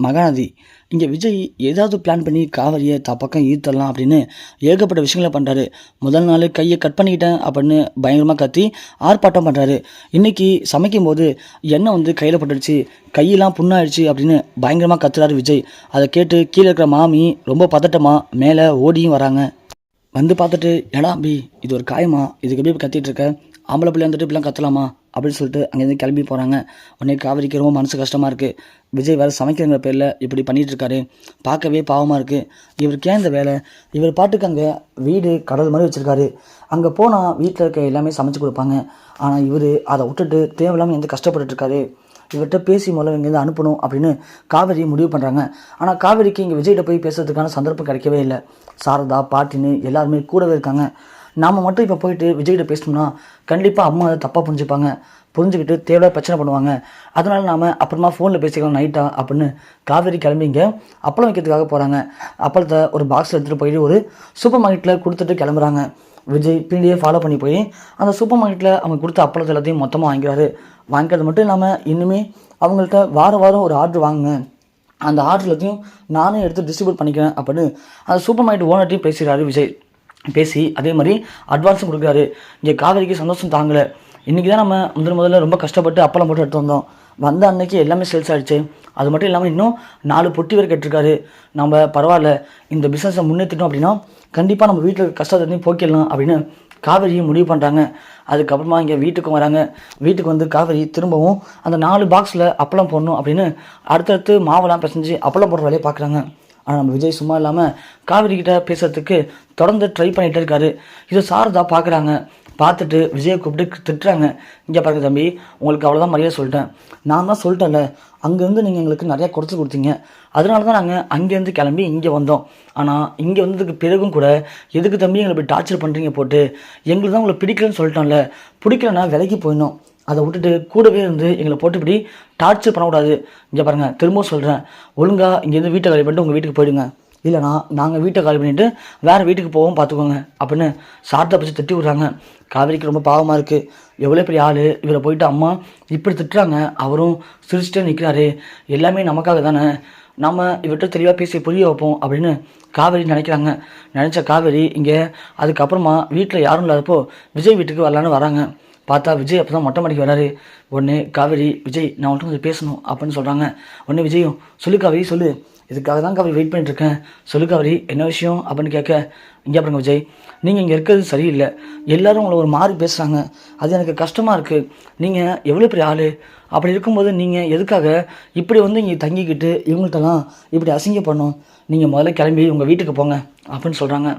மகாநதி இங்கே விஜய் ஏதாவது பிளான் பண்ணி காவிரியை பக்கம் ஈர்த்தரலாம் அப்படின்னு ஏகப்பட்ட விஷயங்களை பண்ணுறாரு. முதல் நாள் கையை கட் பண்ணிக்கிட்டேன் அப்படின்னு பயங்கரமாக கத்தி ஆர்ப்பாட்டம் பண்ணுறாரு. இன்றைக்கி சமைக்கும் போது எண்ணெய் கையில் பட்டுடுச்சு, கையெல்லாம் புண்ணாயிடுச்சு அப்படின்னு பயங்கரமாக கத்துறாரு விஜய். அதை கேட்டு கீழே இருக்கிற மாமி ரொம்ப பதட்டமாக மேலே ஓடியும் வராங்க. வந்து பார்த்துட்டு, ஏடா அம்பி இது ஒரு காயமா, இதுக்கு எப்படி கத்திட்டு இருக்க, ஆம்பளை பிள்ளை இப்படிலாம் கத்தலாமா அப்படின்னு சொல்லிட்டு அங்கேருந்து கிளம்பி போகிறாங்க. உடனே காவிரிக்கு ரொம்ப மனசு கஷ்டமாக இருக்குது. விஜய் வேறு சமைக்கிறங்கிற பேரில் இப்படி பண்ணிகிட்ருக்காரு. பார்க்கவே பாவமாக இருக்குது. இவருக்கு ஏன் இந்த வேலை? இவர் பாட்டுக்கு அங்கே வீடு கடல் மாதிரி வச்சுருக்காரு. அங்கே போனால் வீட்டில் இருக்க எல்லாமே சமைச்சு கொடுப்பாங்க. ஆனால் இவர் அதை விட்டுட்டு தேவையில்லாமல் கஷ்டப்பட்டுருக்காரு. இவர்கிட்ட பேசி முதல்ல இங்கேருந்து அனுப்பணும் அப்படின்னு காவேரி முடிவு பண்ணுறாங்க. ஆனால் காவேரிக்கு இங்கே விஜய்கிட்ட போய் பேசுறதுக்கான சந்தர்ப்பம் கிடைக்கவே இல்லை. சாரதா பாட்டின்னு எல்லாருமே கூடவே இருக்காங்க. நாம் மட்டும் இப்போ போயிட்டு விஜய்கிட்ட பேசணும்னா கண்டிப்பாக அம்மா அதை தப்பாக புரிஞ்சுக்கிட்டு தேவையான பிரச்சனை பண்ணுவாங்க. அதனால் நாம் அப்புறமா ஃபோனில் பேசிக்கலாம் நைட்டாக அப்படின்னு காவேரி கிளம்பிங்க அப்பளம் வைக்கிறதுக்காக போகிறாங்க. அப்பளத்தை ஒரு பாக்ஸில் எடுத்துகிட்டு போயிட்டு ஒரு சூப்பர் மார்க்கெட்டில் கொடுத்துட்டு கிளம்புறாங்க. விஜய் பின்னாடியே ஃபாலோ பண்ணி போய் அந்த சூப்பர் மார்க்கெட்டில் அவங்க கொடுத்த அப்பளத்தை எல்லாத்தையும் மொத்தமாக வாங்கிக்கிறாரு. வாங்கிக்கிறது மட்டும் இல்லாமல் இன்னுமே அவங்கள்ட்ட வாரம் ஒரு ஆர்டர் வாங்குங்க, அந்த ஆர்டர் எல்லாத்தையும் நானே எடுத்து டிஸ்ட்ரிபியூட் பண்ணிக்கிறேன் அப்படின்னு அந்த சூப்பர் மார்க்கெட் ஓனர்ட்டையும் பேசுகிறாரு விஜய். பேசி அதே மாதிரி அட்வான்ஸும் கொடுக்குறாரு. இங்கே காவேரிக்கு சந்தோஷம் தாங்கலை. இன்றைக்கி தான் நம்ம முதல்ல ரொம்ப கஷ்டப்பட்டு அப்பளம் போட்டு எடுத்து வந்தோம். வந்த அன்னைக்கு எல்லாமே சேல்ஸ் ஆகிடுச்சு. அது மட்டும் இல்லாமல் இன்னும் 4 பொட்டி வேறு கேட்டிருக்காரு. நம்ம பரவாயில்ல, இந்த பிஸ்னஸை முன்னேற்றிட்டோம் அப்படின்னா கண்டிப்பாக நம்ம வீட்டில் கஷ்டத்தையும் போக்கிடலாம் அப்படின்னு காவேரியும் முடிவு பண்ணுறாங்க. அதுக்கப்புறமா இங்கே வீட்டுக்கும் வராங்க. வீட்டுக்கு காவேரி திரும்பவும் அந்த 4 பாக்ஸில் அப்பளம் போடணும் அப்படின்னு அடுத்தடுத்து மாவெல்லாம் பிசைஞ்சு அப்பளம் போடுற வேலையை பார்க்குறாங்க. ஆனால் நம்ம விஜய் சும்மா இல்லாமல் காவேரிக்கிட்ட பேசுறதுக்கு தொடர்ந்து ட்ரை பண்ணிகிட்டே இருக்காரு. இதை சாரதா பார்க்குறாங்க. பார்த்துட்டு விஜயை கூப்பிட்டு திட்டுறாங்க. இங்கே பாருங்க தம்பி, உங்களுக்கு அவ்வளோதான் மரியாதை சொல்லிட்டேன். நான் தான் சொல்லிட்டேன்ல, அங்கேருந்து நீங்கள் எங்களுக்கு நிறையா குறைச்சி கொடுத்தீங்க. அதனால தான் நாங்கள் அங்கேருந்து கிளம்பி இங்கே வந்தோம். ஆனால் இங்கே வந்ததுக்கு பிறகும் கூட எதுக்கு தம்பி எங்களை இப்படி டார்ச்சர் பண்ணுறீங்க போட்டு, எங்களுக்கு தான் உங்களை பிடிக்கலன்னு சொல்லிட்டோம்ல, பிடிக்கலன்னா விலைக்கு போயிடணும். அதை விட்டுட்டு கூடவே இருந்து எங்களை போட்டு இப்படி டார்ச்சர் பண்ணக்கூடாது. இங்கே பாருங்கள், திரும்பவும் சொல்கிறேன், ஒழுங்காக இங்கேருந்து வீட்டை காலி பண்ணிட்டு உங்கள் வீட்டுக்கு போயிடுங்க, இல்லைனா நாங்கள் வீட்டை காலி பண்ணிவிட்டு வேறு வீட்டுக்கு போவோம் பார்த்துக்கோங்க அப்படின்னு சார்த்தை பற்றி திட்டி விட்றாங்க. காவேரிக்கு ரொம்ப பாவமாக இருக்குது. எவ்வளோ பெரிய ஆள், இவரை போயிட்டு அம்மா இப்படி திட்டுறாங்க, அவரும் சிரிச்சுட்டே நிற்கிறாரு. எல்லாமே நமக்காக தானே, நம்ம இவர்கிட்ட தெளிவாக பேசி புரிய வைப்போம் அப்படின்னு காவேரி நினைக்கிறாங்க. நினச்ச காவேரி இங்கே அதுக்கப்புறமா வீட்டில் யாரும் இல்லாதப்போ விஜய் வீட்டுக்கு வரலான்னு வராங்க. பார்த்தா விஜய் அப்போ தான் மொட்டை மாடிக்கு வராரு. உடனே காவேரி, விஜய் நான் மட்டும் கொஞ்சம் பேசணும் அப்படின்னு சொல்கிறாங்க. உடனே விஜயும், சொல்லு காவேரி சொல்லு, இதுக்காக தான் காவேரி வெயிட் பண்ணிட்டுருக்கேன், சொல்லு காவேரி என்ன விஷயம் அப்படின்னு கேட்க, இங்கே பாருங்க விஜய், நீங்கள் இங்கே இருக்கிறது சரியில்லை, எல்லோரும் உங்களை ஒரு மாதிரி பேசுகிறாங்க, அது எனக்கு கஷ்டமாக இருக்குது. நீங்கள் எவ்வளோ பெரிய ஆள், அப்படி இருக்கும்போது நீங்கள் எதுக்காக இப்படி இங்கே தங்கிக்கிட்டு இவங்கள்ட்டலாம் இப்படி அசிங்கப்படணும், நீங்கள் முதல்ல கிளம்பி உங்கள் வீட்டுக்கு போங்க அப்படின்னு சொல்கிறாங்க.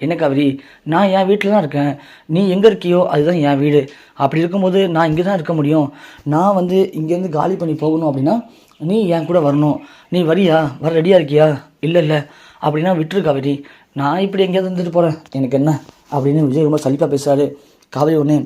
என்ன காவேரி, நான் என் வீட்டில் தான் இருக்கேன், நீ எங்கே இருக்கியோ அதுதான் என் வீடு, அப்படி இருக்கும்போது நான் இங்கே தான் இருக்க முடியும். நான் இங்கேருந்து காலி பண்ணி போகணும் அப்படின்னா நீ என் கூட வரணும். நீ வரியா, வர ரெடியாக இருக்கியா? இல்லை அப்படின்னா விட்டுரு காவேரி, நான் இப்படி எங்கேயாவது இருந்துட்டு போகிறேன், எனக்கு என்ன அப்படின்னு விஜய் ரொம்ப சலிப்பாக பேசுகிறாரு. காவேரி ஒன்று,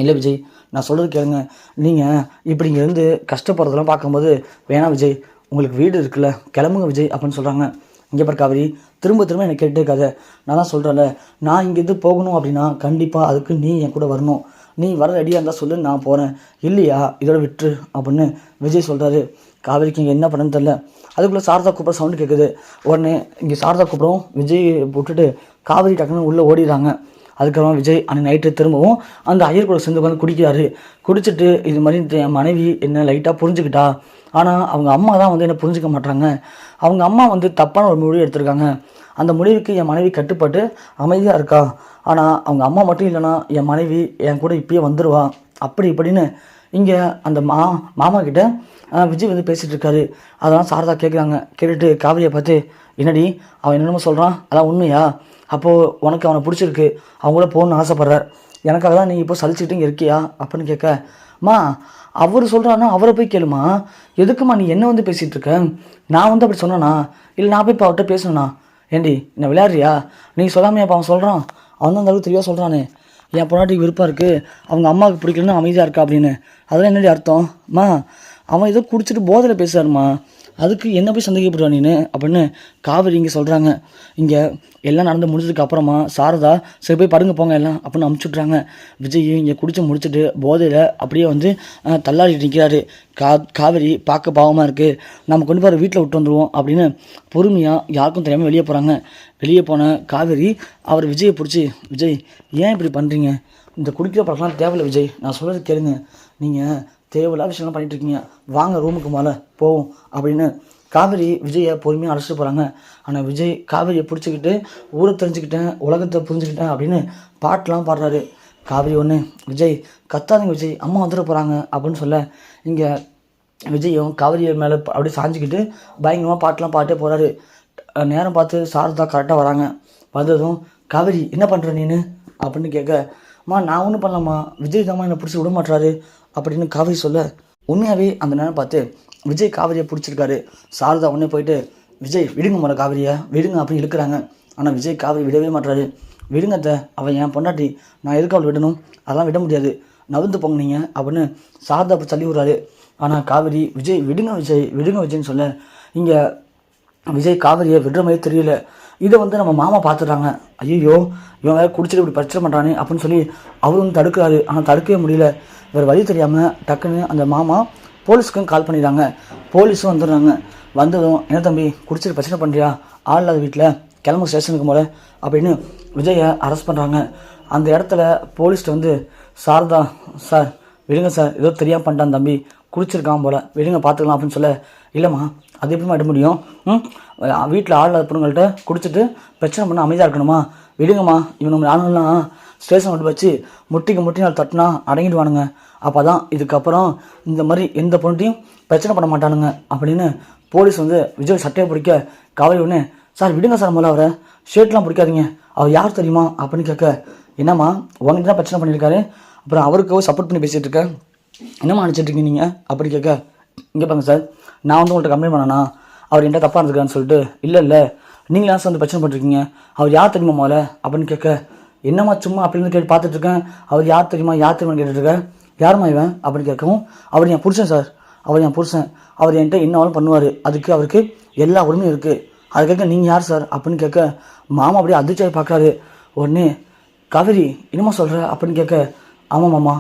இல்லை விஜய் நான் சொல்கிறது கேளுங்க, நீங்கள் இப்படி இங்கேருந்து கஷ்டப்படுறதெல்லாம் பார்க்கும்போது வேணாம் விஜய், உங்களுக்கு வீடு இருக்குல்ல, கிளம்புங்க விஜய் அப்படின்னு சொல்கிறாங்க. இங்கே பார் காவேரி, திரும்ப என்னை கேட்டே இருக்காத, நான் தான் சொல்கிறேன்ல, நான் இங்கேருந்து போகணும் அப்படின்னா கண்டிப்பாக அதுக்கு நீ என் கூட வரணும், நீ வர ரெடியாக இருந்தால் சொல்லு, நான் போகிறேன், இல்லையா இதோட விட்டுரு அப்படின்னு விஜய் சொல்கிறாரு. காவேரிக்கு இங்கே என்ன பண்ணுன்னு தெரில. அதுக்குள்ளே சாரதா கூப்பிட்ற சவுண்டு கேட்குது. உடனே இங்கே சாரதா கூப்பிட்றோம், விஜய் விட்டுட்டு காவேரி டக்குன்னு உள்ளே ஓடிடுறாங்க. அதுக்கப்புறமா விஜய் அன்றைக்கி நைட்டு திரும்பவும் அந்த ஐயர் கூட சேர்ந்து உட்காந்து குடிக்கிறாரு. குடிச்சிட்டு இது மாதிரி என் மனைவி என்ன லைட்டாக புரிஞ்சுக்கிட்டா, ஆனால் அவங்க அம்மா தான் என்ன புரிஞ்சிக்க மாட்டாங்க, அவங்க அம்மா தப்பான ஒரு முடிவு எடுத்திருக்காங்க, அந்த முடிவுக்கு என் மனைவி கட்டுப்பட்டு அமைதியாக இருக்கா, ஆனால் அவங்க அம்மா மட்டும் இல்லைனா என் மனைவி என் கூட இப்பயே வந்துடுவா அப்படி இப்படின்னு இங்கே அந்த மாமா கிட்ட விஜய் பேசிகிட்டு இருக்காரு. அதெல்லாம் சாரதா கேட்குறாங்க. கேட்டுட்டு காவிரியை பார்த்து, என்னடி அவன் என்னென்னமோ சொல்கிறான், அதான் உண்மையா? அப்போது உனக்கு அவனை பிடிச்சிருக்கு, அவங்க கூட போகணுன்னு ஆசைப்பட்ற, எனக்காக தான் நீ இப்போ சலிச்சுக்கிட்டு இங்கே இருக்கியா அப்படின்னு கேட்க, மா அவர் சொல்கிறான்னா அவரை போய் கேளுமா, எதுக்குமா நீ என்ன பேசிகிட்டு இருக்க, நான் அப்படி சொன்னேனா, இல்லை நான் போய் இப்போ அவர்கிட்ட பேசணுண்ணா, ஏண்டி என்ன விளையாடுறியா, நீ சொல்லாமையா இப்போ அவன் சொல்கிறான், அவன் தான் அந்த அளவுக்கு தெளிவாக சொல்கிறானே, என் பொண்டாட்டிக்கு விருப்பம் இருக்குது, அவங்க அம்மாவுக்கு பிடிக்கலன்னு அமைதியாக இருக்கா அப்படின்னு, அதெல்லாம் என்னடி அர்த்தம்? அவன் ஏதோ குடிச்சிட்டு போதையில் பேசுகிறாருமா, அதுக்கு என்ன போய் சந்தேகப்படுவா நீனு அப்படின்னு காவேரி இங்கே சொல்கிறாங்க. இங்கே எல்லாம் நடந்து முடிஞ்சதுக்கு அப்புறமா சாரதா சரி போய் படுங்க போங்க எல்லாம் அப்படின்னு அமுச்சுட்றாங்க. விஜய் இங்கே குடிச்சு முடிச்சுட்டு போதையில் அப்படியே வந்து தள்ளாடிட்டு நிற்கிறாரு. காவேரி பார்க்க பாவமாக இருக்குது, நம்ம கொண்டு போகிற வீட்டில் விட்டு வந்துடுவோம் அப்படின்னு பொறுமையாக யாருக்கும் தெரியாமல் வெளியே போகிறாங்க. வெளியே போன காவேரி அவர் விஜயை பிடிச்சி, விஜய் ஏன் இப்படி பண்ணுறீங்க, இந்த குடிக்கிற பழக்கம்லாம் தேவையில்லை விஜய், நான் சொல்கிறது கேளுங்க, நீங்கள் தேவையில்லாத விஷயம்லாம் பண்ணிகிட்ருக்கீங்க, வாங்க ரூமுக்கு மேலே போவோம் அப்படின்னு காவேரி விஜயை பொறுமையாக அழைச்சிட்டு போகிறாங்க. ஆனால் விஜய் காவேரியை பிடிச்சிக்கிட்டு ஊரை தெரிஞ்சுக்கிட்டேன், உலகத்தை புரிஞ்சுக்கிட்டேன் அப்படின்னு பாட்டெலாம் பாடுறாரு. காவேரி ஒன்று, விஜய் கத்தாதீங்க விஜய், அம்மா வந்துட போகிறாங்க அப்படின்னு சொல்ல இங்கே விஜயும் காவேரி மேலே அப்படியே சாஞ்சிக்கிட்டு பயங்கரமாக பாட்டெலாம் பாட்டே போகிறாரு. நேரம் பார்த்து சாரதா கரெக்டாக வராங்க. வந்ததும் காவேரி என்ன பண்ணுற நீனு அப்படின்னு கேட்க, அம்மா நான் ஒன்றும் பண்ணலாமா, விஜய் தாம்மா என்னை பிடிச்சி விட மாட்டாரு அப்படின்னு காவேரி சொல்ல, உண்மையாகவே அந்த நேரம் பார்த்து விஜய் காவேரியை பிடிச்சிருக்காரு. சாரதா உடனே போயிட்டு விஜய் விடுங்க முதல்ல காவேரியை விடுங்க அப்படின்னு இழுக்கிறாங்க. ஆனால் விஜய் காவேரி விடவே மாட்டாரு. விடுங்கத்த, அவன் என் பொண்டாட்டி, நான் எதுக்கு அவள் விடணும், அதெல்லாம் விட முடியாது, நவுந்து போங்க நீங்கள் அப்படின்னு சாரதா அப்படி தள்ளி விடுறாரு. ஆனால் காவேரி விஜய் விடுங்க விஜய் விடுங்க விஜய்ன்னு சொல்ல இங்கே விஜய் காவேரியை விடுற மாதிரி தெரியல. இதை வந்து நம்ம மாமா பார்த்துட்றாங்க. ஐயோ இவன் வேறு குடிச்சிட்டு இப்படி பிரச்சனை பண்ணுறானே அப்படின்னு சொல்லி அவர் வந்து தடுக்கிறாரு. ஆனால் தடுக்கவே முடியல. வேறு வழி தெரியாமல் டக்குன்னு அந்த மாமா போலீஸுக்கும் கால் பண்ணிடுறாங்க. போலீஸும் வந்துடுறாங்க. வந்ததும் என்ன தம்பி குடிச்சிட்டு பிரச்சனை பண்ணுறியா, ஆள் இல்லாத வீட்டில் கிளம்பு ஸ்டேஷனுக்கு போல அப்படின்னு விஜயை அரெஸ்ட் பண்ணுறாங்க. அந்த இடத்துல போலீஸ்ட்டு வந்து சாரதா சார் விடுங்க சார், ஏதோ தெரியாமல் பண்ணிட்டான் தம்பி, குடிச்சிருக்கான் போல், விடுங்க பார்த்துக்கலாம் அப்படின்னு சொல்ல, இல்லைம்மா அது எப்படிமா விட முடியும், வீட்டில் ஆள் இல்லாத பொண்ணுங்கள்ட்ட குடிச்சிட்டு பிரச்சனை பண்ண அமைதியாக இருக்கணுமா, விடுங்கம்மா, இவங்க ஆளுங்கள்லாம் ஸ்டேஷன் கொண்டு வச்சு முட்டிக்கு நாள் தட்டினா அடங்கிடுவானுங்க, அப்போ தான் இதுக்கப்புறம் இந்த மாதிரி எந்த பொண்ணுட்டையும் பிரச்சனை பண்ண மாட்டானுங்க அப்படின்னு போலீஸ் வந்து விஜய் சட்டையை பிடிக்க காவேரி ஒன்று, சார் விடுங்க சார் முதல்ல அவரை, ஷர்ட்லாம் பிடிக்காதீங்க, அவர் யார் தெரியுமா அப்படின்னு கேட்க, என்னம்மா உங்ககிட்ட தான் பிரச்சனை பண்ணியிருக்காரு, அப்புறம் அவருக்கு சப்போர்ட் பண்ணி பேசிகிட்டு இருக்கேன், என்னம்மா நினச்சிட்ருக்கீங்க நீங்கள் அப்படி கேட்க, இங்கே பாருங்க சார், நான் வந்து உங்கள்கிட்ட கம்ப்ளைண்ட் பண்ணேன்னா அவர் என்கிட்ட தப்பாக இருந்திருக்கான்னு சொல்லிட்டு, இல்லை நீங்களா வந்து பிரச்சனை பண்ணிருக்கீங்க, அவர் யார் தெரியுமா முதல்ல அப்படின்னு கேட்க, என்னம்மா சும்மா அப்படின்னு கேட்டு பார்த்துட்ருக்கேன், அவர் யார் தெரியுமான்னு கேட்டுட்ருக்கேன், யாருமா இவன் அப்படின்னு கேட்கவும், அவர் என் புருஷன் சார், அவர் என் புருஷன், அவர் என்கிட்ட என்னவாலும் பண்ணுவார், அதுக்கு அவருக்கு எல்லா உரிமையும் இருக்குது, அது கேட்க நீங்கள் யார் சார் அப்படின்னு கேட்க, மாமா அப்படியே அதிர்ச்சியாகி பார்க்குறாரு. உடனே காவேரி என்னம்மா சொல்கிற அப்படின்னு கேட்க, ஆமாம் மாமா,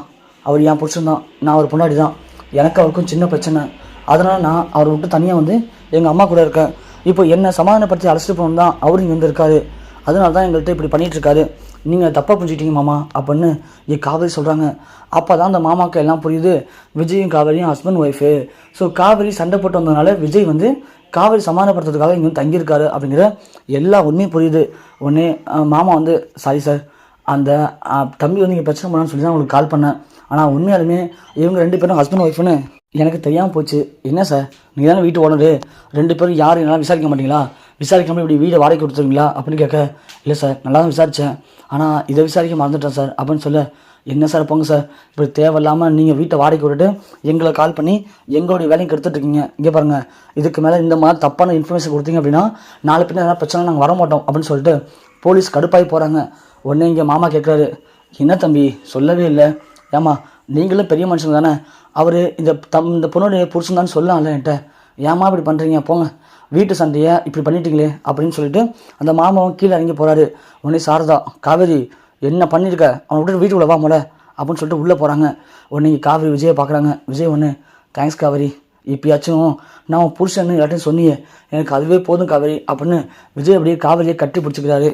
அவர் என் புருஷன் தான், நான் அவர் பொண்டாடி தான், எனக்கு அவருக்கும் சின்ன பிரச்சனை, அதனால் நான் அவரை விட்டு தனியாக வந்து எங்கள் அம்மா கூட இருக்கேன், இப்போ என்னை சமாதானப்படுத்தி அழைச்சிட்டு போகணும் தான் அவர் இங்கே வந்திருக்காரு, அதனால தான் எங்கள்கிட்ட இப்படி பண்ணிகிட்ருக்காரு, நீங்கள் தப்பாக புரிஞ்சுக்கிட்டீங்க மாமா அப்படின்னு காவேரி சொல்கிறாங்க. அப்போ தான் அந்த மாமாவுக்கு எல்லாம் புரியுது, விஜயும் காவேரியும் ஹஸ்பண்ட் ஒய்ஃபு, ஸோ காவேரி சண்டை போட்டு வந்ததுனால விஜய் வந்து காவேரி சமாதானப்படுத்துறதுக்காக இங்கே வந்து தங்கியிருக்காரு அப்படிங்கிற எல்லா உண்மையும் புரியுது. உடனே மாமா வந்து சாரி சார், அந்த தம்பி வந்து இங்கே பிரச்சனை பண்ணான்னு சொல்லி தான் உங்களுக்கு கால் பண்ணேன், ஆனால் உண்மையாலுமே இவங்க 2 பேரும் ஹஸ்பண்ட் ஒய்ஃப்னு எனக்கு தெரியாமல் போச்சு, என்ன சார் நீங்கள் தானே வீட்டு ஓனரு, 2 பேரும் யார் என்னால் விசாரிக்க மாட்டீங்களா, விசாரிக்காமல் இப்படி வீடை வாடகை கொடுத்துருவீங்களா அப்படின்னு கேட்க, இல்லை சார் நல்லா தான் விசாரித்தேன், ஆனால் இதை விசாரிக்க மறந்துட்டேன் சார் அப்படின்னு சொல்ல, என்ன சார் போங்க சார், இப்படி தேவையில்லாமல் நீங்கள் வீட்டை வாடகை விட்டுட்டு எங்களை கால் பண்ணி எங்களுடைய வேலையும் கெடுத்துட்ருக்கீங்க, இங்கே பாருங்கள், இதுக்கு மேலே இந்த மாதிரி தப்பான இன்ஃபர்மேஷன் கொடுத்தீங்க அப்படின்னா நாலு பின்ன எதாவது பிரச்சனை நாங்கள் வர மாட்டோம் அப்படின்னு சொல்லிட்டு போலீஸ் கடுப்பாகி போகிறாங்க. உடனே இங்கே மாமா கேட்குறாரு, என்ன தம்பி சொல்லவே இல்லை, ஏம்மா நீங்களும் பெரிய மனுஷங்க தானே, அவர் இந்த பொண்ணுடைய புருஷன் தான் சொல்லலாம்ல என்கிட்ட, ஏம்மா இப்படி பண்ணுறீங்க, போங்க வீட்டு சண்டையை இப்படி பண்ணிட்டீங்களே அப்படின்னு சொல்லிட்டு அந்த மாமாவும் கீழே இறங்கி போகிறாரு. உடனே சாரதா, காவேரி என்ன பண்ணியிருக்க, அவனை விட்டு வீட்டுக்குள்ளே வா போல அப்படின்னு சொல்லிட்டு உள்ளே போகிறாங்க. உடனே காவேரி விஜயை பார்க்குறாங்க. விஜய் ஒன்று, தேங்க்ஸ் காவேரி, இப்போயாச்சும் நான் புருஷன்னு எல்லாத்தையும் சொன்னியே, எனக்கு அதுவே போதும் காவேரி அப்படின்னு விஜய் அப்படியே காவேரியை கட்டி பிடிச்சிக்கிறாரு.